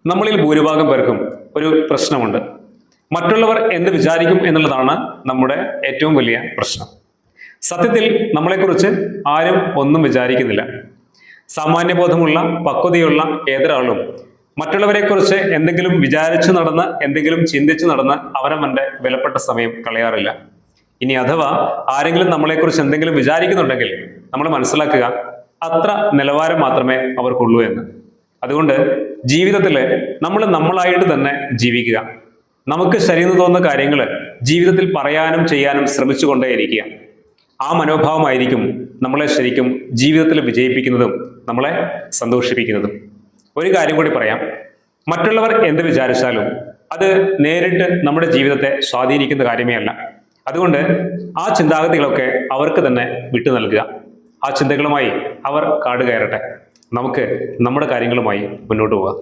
നമ്മളിൽ ഭൂരിഭാഗം പേർക്കും ഒരു പ്രശ്നമുണ്ട്. മറ്റുള്ളവർ എന്ത് വിചാരിക്കും എന്നുള്ളതാണ് നമ്മുടെ ഏറ്റവും വലിയ പ്രശ്നം. സത്യത്തിൽ നമ്മളെക്കുറിച്ച് ആരും ഒന്നും വിചാരിക്കുന്നില്ല. സാമാന്യബോധമുള്ള പക്വതയുള്ള ഏതൊരാളും മറ്റുള്ളവരെക്കുറിച്ച് എന്തെങ്കിലും വിചാരിച്ചു നടന്ന് എന്തെങ്കിലും ചിന്തിച്ചു നടന്ന് അവനവന്റെ വിലപ്പെട്ട സമയം കളയാറില്ല. ഇനി അഥവാ ആരെങ്കിലും നമ്മളെക്കുറിച്ച് എന്തെങ്കിലും വിചാരിക്കുന്നുണ്ടെങ്കിൽ നമ്മൾ മനസ്സിലാക്കുക, അത്ര നിലവാരം മാത്രമേ അവർക്കുള്ളൂ എന്ന്. അതുകൊണ്ട് ജീവിതത്തിൽ നമ്മൾ നമ്മളായിട്ട് തന്നെ ജീവിക്കുക. നമുക്ക് ശരിയെന്ന് തോന്നുന്ന കാര്യങ്ങൾ ജീവിതത്തിൽ പറയാനും ചെയ്യാനും ശ്രമിച്ചുകൊണ്ടേയിരിക്കുക. ആ മനോഭാവമായിരിക്കും നമ്മളെ ശരിക്കും ജീവിതത്തിൽ വിജയിപ്പിക്കുന്നതും നമ്മളെ സന്തോഷിപ്പിക്കുന്നതും. ഒരു കാര്യം കൂടി പറയാം, മറ്റുള്ളവർ എന്ത് വിചാരിച്ചാലും അത് നേരിട്ട് നമ്മുടെ ജീവിതത്തെ സ്വാധീനിക്കുന്ന കാര്യമേ അല്ല. അതുകൊണ്ട് ആ ചിന്താഗതികളൊക്കെ അവർക്ക് തന്നെ വിട്ടു നൽകുക. ആ ചിന്തകളുമായി അവർ കാട് കയറട്ടെ. നമുക്ക് നമ്മുടെ കാര്യങ്ങളുമായി മുന്നോട്ട് പോകാം.